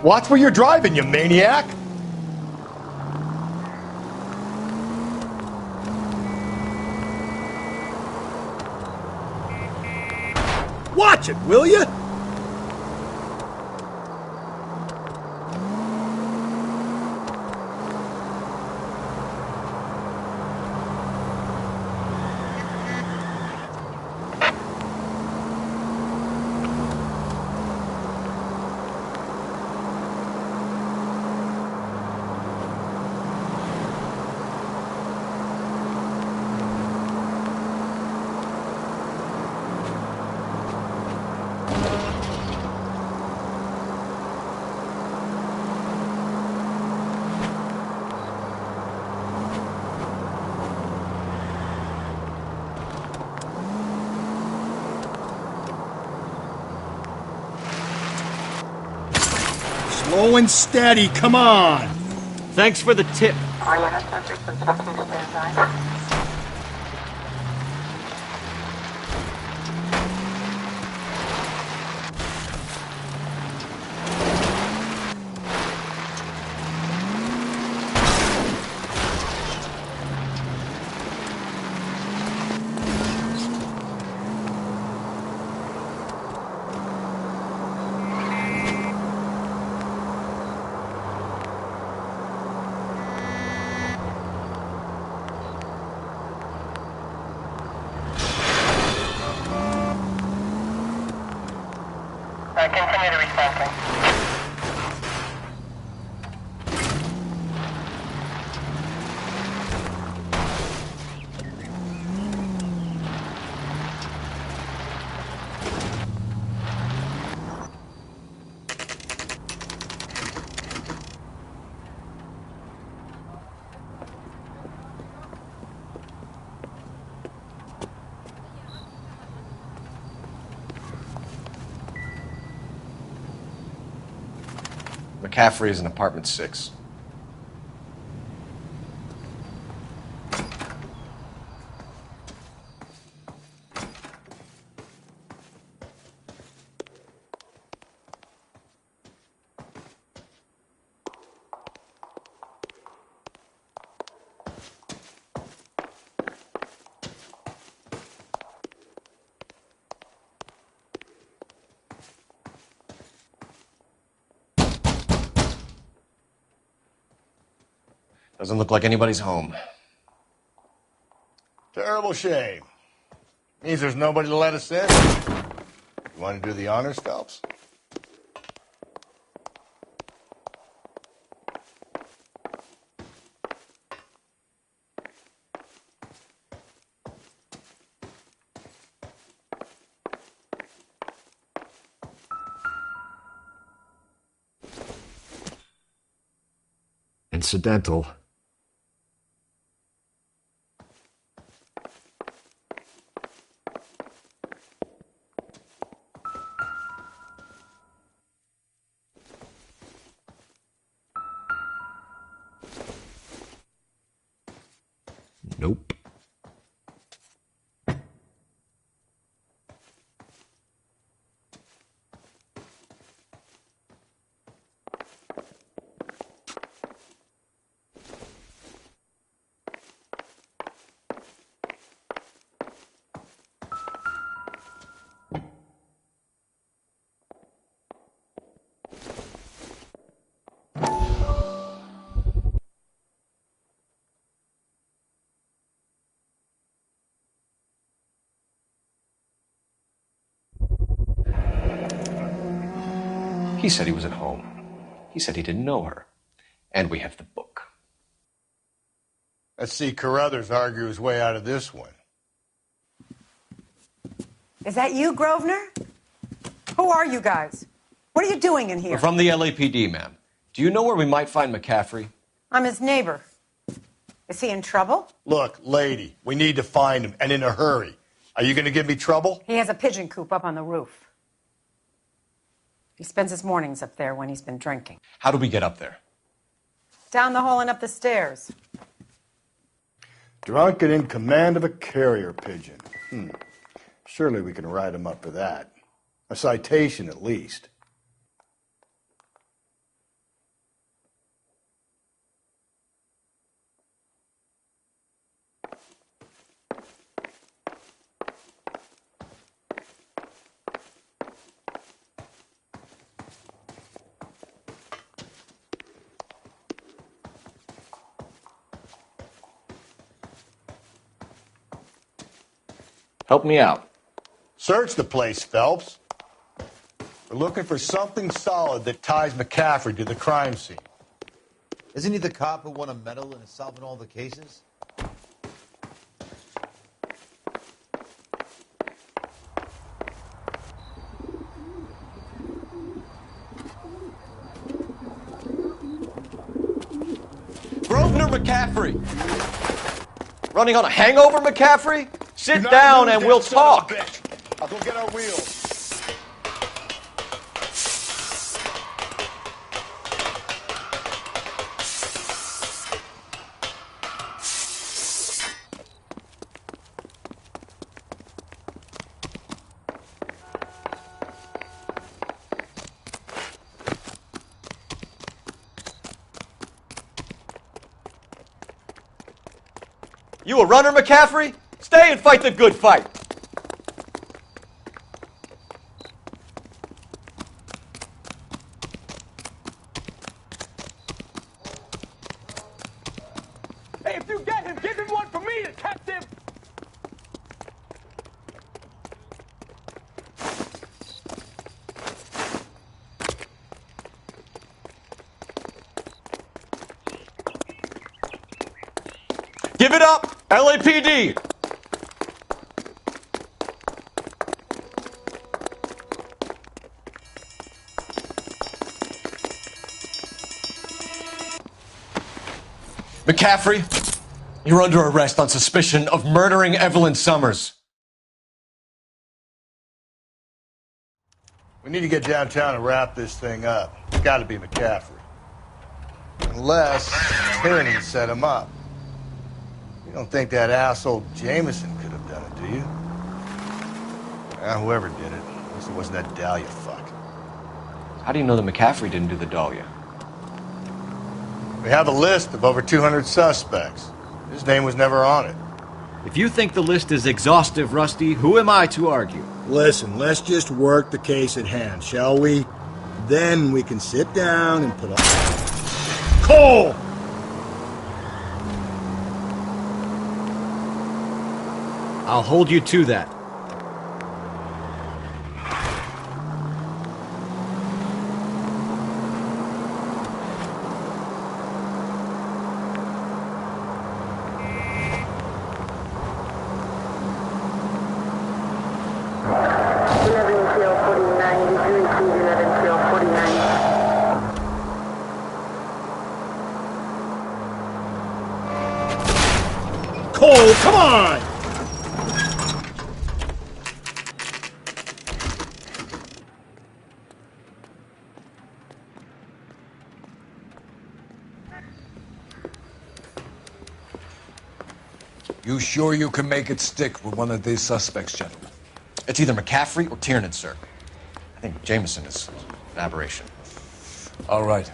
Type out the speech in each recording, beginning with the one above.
Watch where you're driving, you maniac! Watch it, will you? Slow and steady, come on! Thanks for the tip. Continue to respond. McCaffrey is in apartment 6. Doesn't look like anybody's home. Terrible shame. Means there's nobody to let us in. You want to do the honors, Phelps? Incidental. Nope. He said he was at home. He said he didn't know her. And we have the book. Let's see Carruthers argue his way out of this one. Is that you, Grosvenor? Who are you guys? What are you doing in here? We're from the LAPD, ma'am. Do you know where we might find McCaffrey? I'm his neighbor. Is he in trouble? Look, lady, we need to find him, and in a hurry. Are you going to give me trouble? He has a pigeon coop up on the roof. He spends his mornings up there when he's been drinking. How do we get up there? Down the hall and up the stairs. Drunk and in command of a carrier pigeon. Surely we can write him up for that. A citation, at least. Help me out. Search the place, Phelps. We're looking for something solid that ties McCaffrey to the crime scene. Isn't he the cop who won a medal in solving all the cases? Grosvenor McCaffrey! Running on a hangover, McCaffrey? Sit Do not down lose and that we'll son of a talk. bitch. I'll go get our wheels. You a runner, McCaffrey? Stay and fight the good fight. Hey, if you get him, give him one for me, detective! Give it up, LAPD! McCaffrey, you're under arrest on suspicion of murdering Evelyn Summers. We need to get downtown and wrap this thing up. It's got to be McCaffrey. Unless Tierney set him up. You don't think that asshole Jameson could have done it, do you? Whoever did it. At least it wasn't that Dahlia fuck. How do you know that McCaffrey didn't do the Dahlia? We have a list of over 200 suspects. His name was never on it. If you think the list is exhaustive, Rusty, who am I to argue? Listen, let's just work the case at hand, shall we? Then we can sit down and put on... Cole! I'll hold you to that. Cole, come on! You sure you can make it stick with one of these suspects, gentlemen? It's either McCaffrey or Tiernan, sir. I think Jameson is an aberration. All right.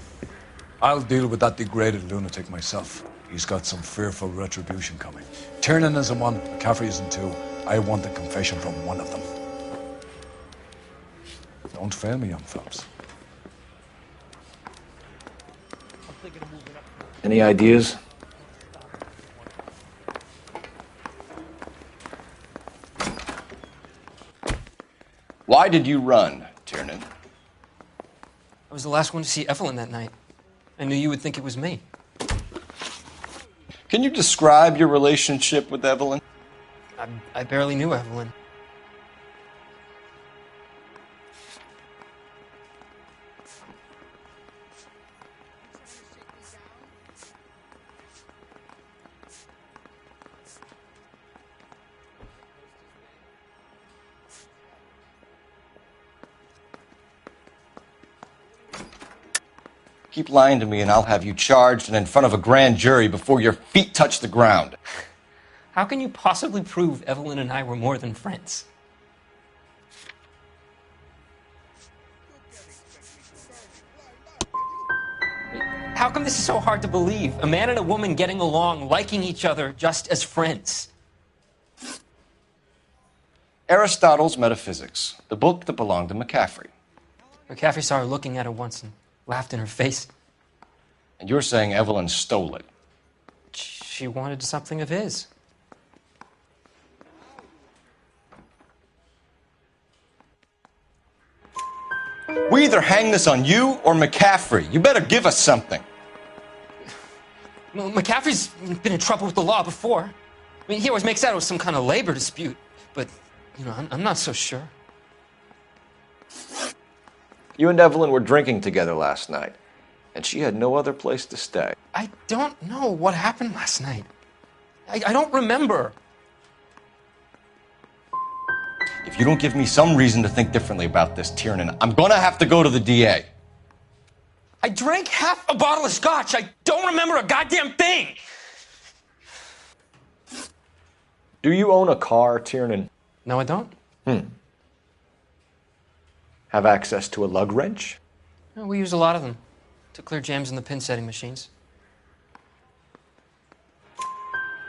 I'll deal with that degraded lunatic myself. He's got some fearful retribution coming. Tiernan isn't one, McCaffrey isn't two. I want a confession from one of them. Don't fail me, young Phelps. Any ideas? Why did you run, Tiernan? I was the last one to see Evelyn that night. I knew you would think it was me. Can you describe your relationship with Evelyn? I barely knew Evelyn. Keep lying to me and I'll have you charged and in front of a grand jury before your feet touch the ground. How can you possibly prove Evelyn and I were more than friends? How come this is so hard to believe? A man and a woman getting along, liking each other just as friends. Aristotle's Metaphysics, the book that belonged to McCaffrey. McCaffrey saw her looking at her once and laughed in her face. And you're saying Evelyn stole it. She wanted something of his. We either hang this on you or McCaffrey. You better give us something. Well, McCaffrey's been in trouble with the law before. I mean, he always makes out it was some kind of labor dispute, but, you know, I'm not so sure. You and Evelyn were drinking together last night, and she had no other place to stay. I don't know what happened last night. I don't remember. If you don't give me some reason to think differently about this, Tiernan, I'm gonna have to go to the DA. I drank half a bottle of scotch. I don't remember a goddamn thing. Do you own a car, Tiernan? No, I don't. Have access to a lug wrench? No, we use a lot of them to clear jams in the pin setting machines.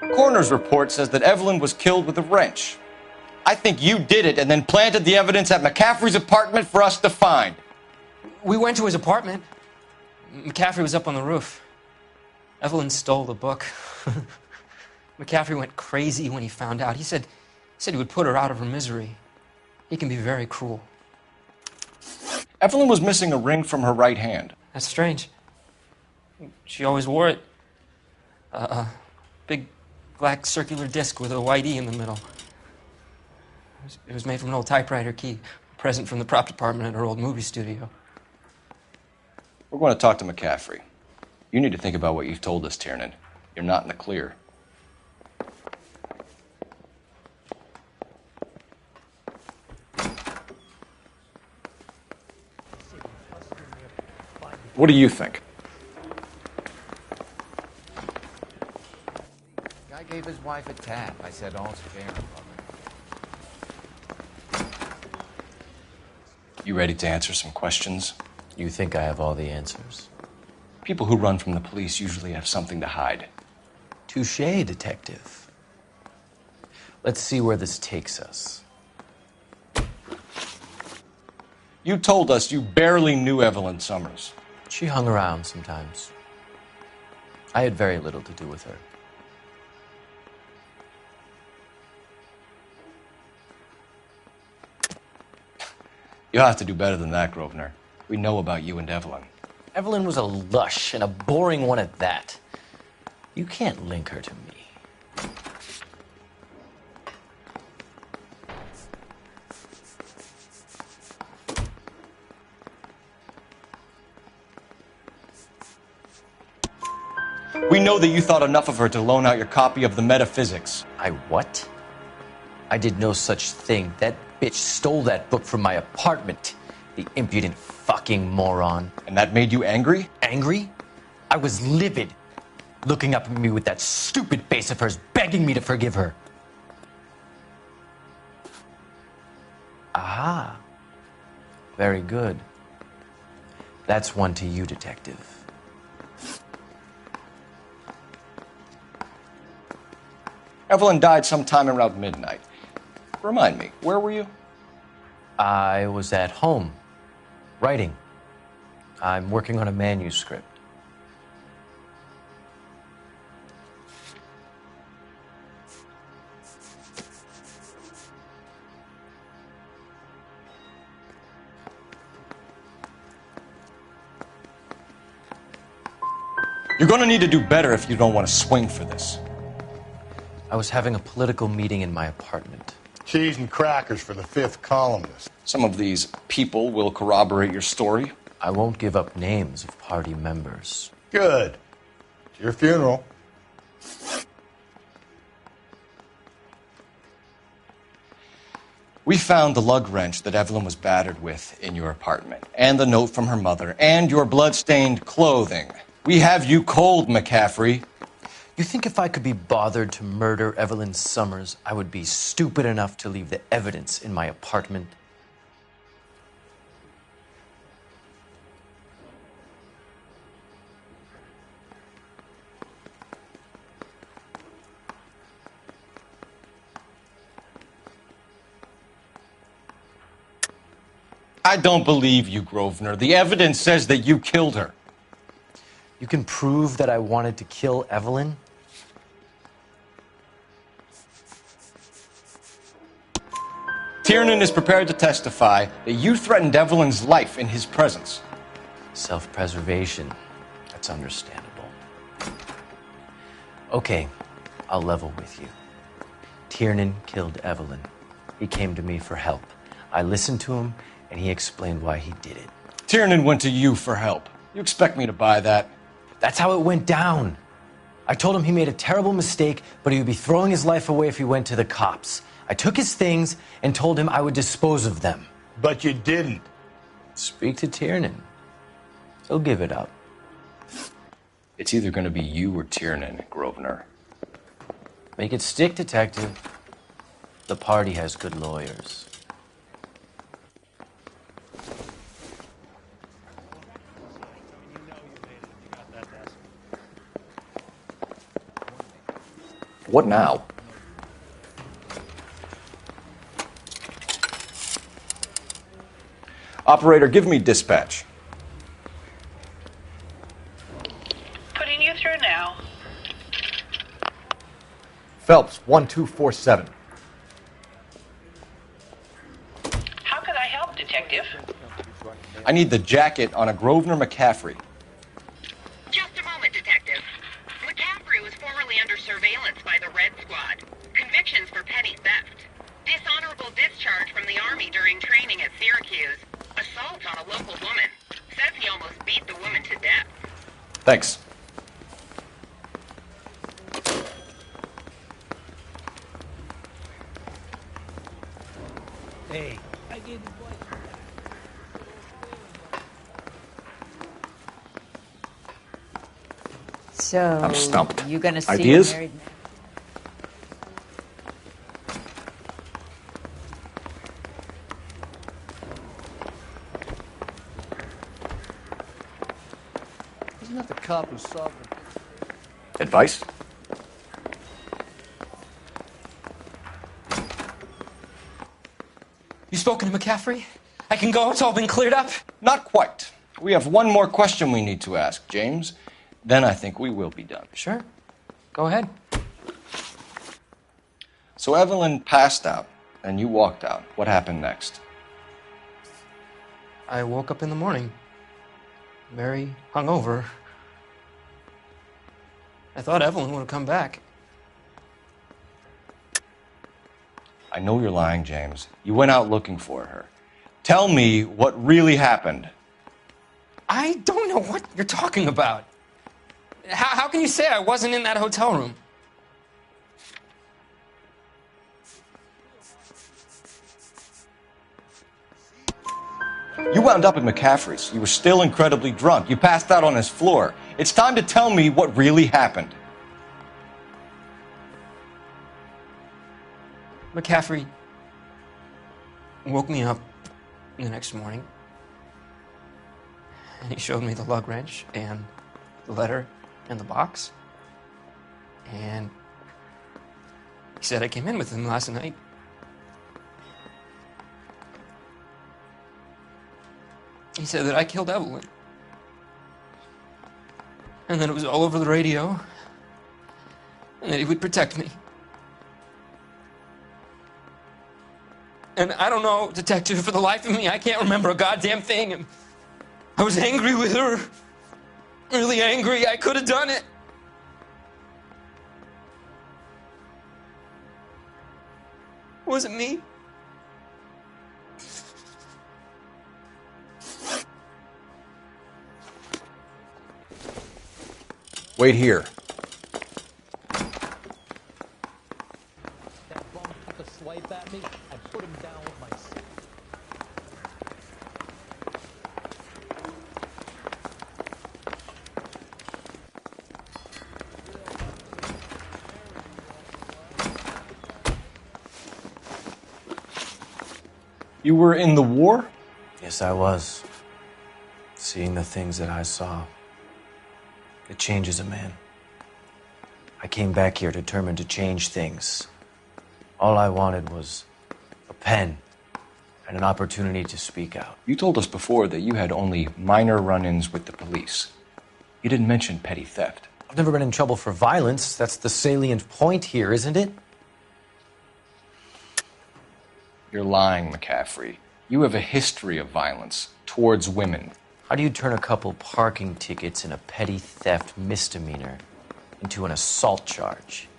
Coroner's report says that Evelyn was killed with a wrench. I think you did it and then planted the evidence at McCaffrey's apartment for us to find. We went to his apartment. McCaffrey was up on the roof. Evelyn stole the book. McCaffrey went crazy when he found out. He said he would put her out of her misery. He can be very cruel. Evelyn was missing a ring from her right hand. That's strange. She always wore it. A big black circular disc with a white E in the middle. It was made from an old typewriter key, a present from the prop department at her old movie studio. We're going to talk to McCaffrey. You need to think about what you've told us, Tiernan. You're not in the clear. What do you think? Guy gave his wife a tap. I said, all's fair, brother. You ready to answer some questions? You think I have all the answers? People who run from the police usually have something to hide. Touché, detective. Let's see where this takes us. You told us you barely knew Evelyn Summers. She hung around sometimes. I had very little to do with her. You'll have to do better than that, Grosvenor. We know about you and Evelyn. Evelyn was a lush, and a boring one at that. You can't link her to me. We know that you thought enough of her to loan out your copy of the Metaphysics. I what? I did no such thing. That bitch stole that book from my apartment. The impudent fucking moron. And that made you angry? Angry? I was livid. Looking up at me with that stupid face of hers, begging me to forgive her. Aha. Very good. That's one to you, detective. Evelyn died sometime around midnight. Remind me, where were you? I was at home, writing. I'm working on a manuscript. You're gonna need to do better if you don't want to swing for this. I was having a political meeting in my apartment. Cheese and crackers for the fifth columnist. Some of these people will corroborate your story. I won't give up names of party members. Good. It's your funeral. We found the lug wrench that Evelyn was battered with in your apartment, and the note from her mother, and your blood-stained clothing. We have you cold, McCaffrey. You think if I could be bothered to murder Evelyn Summers, I would be stupid enough to leave the evidence in my apartment? I don't believe you, Grosvenor. The evidence says that you killed her. You can prove that I wanted to kill Evelyn? Tiernan is prepared to testify that you threatened Evelyn's life in his presence. Self-preservation. That's understandable. Okay, I'll level with you. Tiernan killed Evelyn. He came to me for help. I listened to him, and he explained why he did it. Tiernan went to you for help. You expect me to buy that? That's how it went down. I told him he made a terrible mistake, but he would be throwing his life away if he went to the cops. I took his things and told him I would dispose of them. But you didn't. Speak to Tiernan. He'll give it up. It's either going to be you or Tiernan, Grosvenor. Make it stick, detective. The party has good lawyers. What now? Operator, give me dispatch. Putting you through now. Phelps, 1247. How could I help, Detective? I need the jacket on a Grosvenor McCaffrey. Just a moment, Detective. McCaffrey was formerly under surveillance by the Red Squad. Convictions for petty theft. Dishonorable discharge from the Army during training at Syracuse. Assault on a local woman. Says he almost beat the woman to death. Thanks. Hey, I gave the boy. So I'm stumped. you gonna see Ideas? a married man? Isn't that the cop who saw them? Advice? You spoken to McCaffrey? I can go? It's all been cleared up? Not quite. We have one more question we need to ask, James. Then I think we will be done. Sure. Go ahead. So Evelyn passed out, and you walked out. What happened next? I woke up in the morning, very hungover. I thought Evelyn would have come back. I know you're lying, James. You went out looking for her. Tell me what really happened. I don't know what you're talking about. How can you say I wasn't in that hotel room? You wound up at McCaffrey's. You were still incredibly drunk. You passed out on his floor. It's time to tell me what really happened. McCaffrey woke me up the next morning, and he showed me the lug wrench and the letter and the box, and he said I came in with him last night. He said that I killed Evelyn, and that it was all over the radio, and that he would protect me. And I don't know, Detective, for the life of me, I can't remember a goddamn thing. And I was angry with her. Really angry. I could have done it. Was it me? Wait here. That bum took a swipe at me. I put him down with my stick. You were in the war? Yes, I was. Seeing the things that I saw, it changes a man. I came back here determined to change things. All I wanted was a pen and an opportunity to speak out. You told us before that you had only minor run-ins with the police. You didn't mention petty theft. I've never been in trouble for violence. That's the salient point here, isn't it? You're lying, McCaffrey. You have a history of violence towards women. How do you turn a couple parking tickets and a petty theft misdemeanor into an assault charge?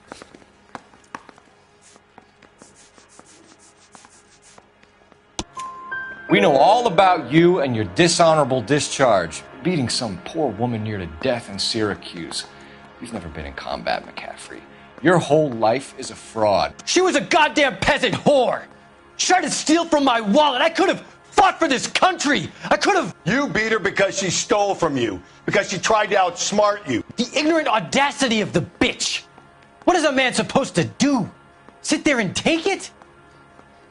We know all about you and your dishonorable discharge, beating some poor woman near to death in Syracuse. You've never been in combat, McCaffrey. Your whole life is a fraud. She was a goddamn peasant whore. She tried to steal from my wallet. I could have fought for this country. I could have. You beat her because she stole from you, because she tried to outsmart you. The ignorant audacity of the bitch. What is a man supposed to do? Sit there and take it?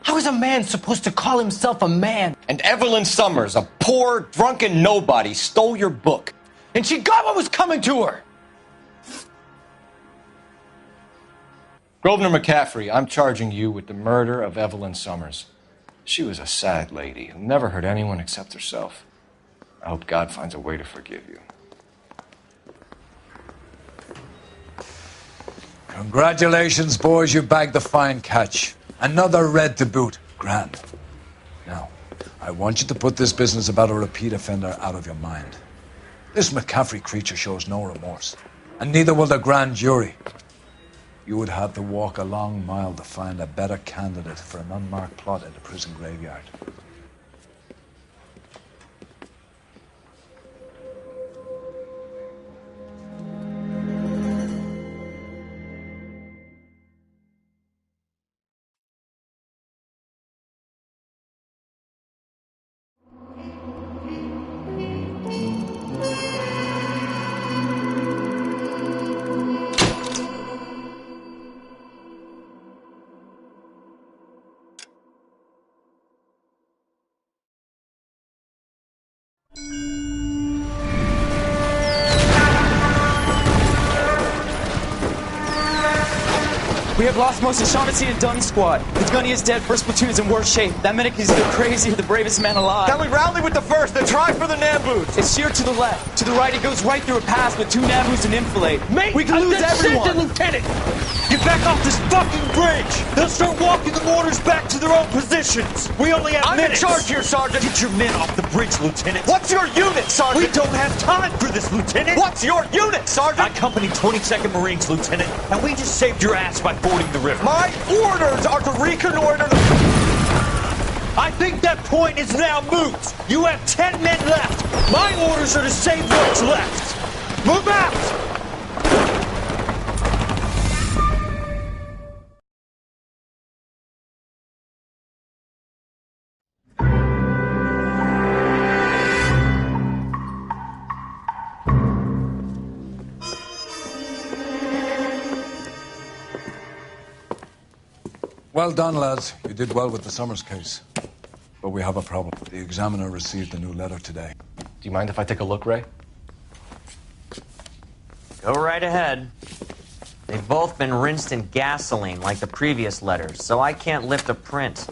How is a man supposed to call himself a man? And Evelyn Summers, a poor, drunken nobody, stole your book. And she got what was coming to her. Grosvenor McCaffrey, I'm charging you with the murder of Evelyn Summers. She was a sad lady who never hurt anyone except herself. I hope God finds a way to forgive you. Congratulations, boys. You bagged the fine catch. Another red to boot. Grand. Now, I want you to put this business about a repeat offender out of your mind. This McCaffrey creature shows no remorse, and neither will the grand jury. You would have to walk a long mile to find a better candidate for an unmarked plot in the prison graveyard. We have lost most of Shaughnessy and Dunn's squad. The gunny is dead. First platoon is in worse shape. That medic is either crazy or the bravest man alive. Then we rally with the first, then try for the Nambus. It's sheer to the left. To the right, it goes right through a pass with 2 Nambus and enfilade. Mate, we can lose everyone. Lieutenant, get back off this fucking bridge. They'll start walking the mortars back to their own positions. We only have minutes. I'm in charge here, Sergeant. Get your men off the bridge, Lieutenant. What's your unit, Sergeant? We don't have time for this, Lieutenant. What's your unit, Sergeant? I company 22nd Marines, Lieutenant, and we just saved your ass by fording the river. My orders are to reconnoiter the... I think that point is now moot. You have 10 men left. My orders are to save what's left. Move out! Well done, lads. You did well with the Summers case. But we have a problem. The examiner received a new letter today. Do you mind if I take a look, Ray? Go right ahead. They've both been rinsed in gasoline like the previous letters, so I can't lift a print.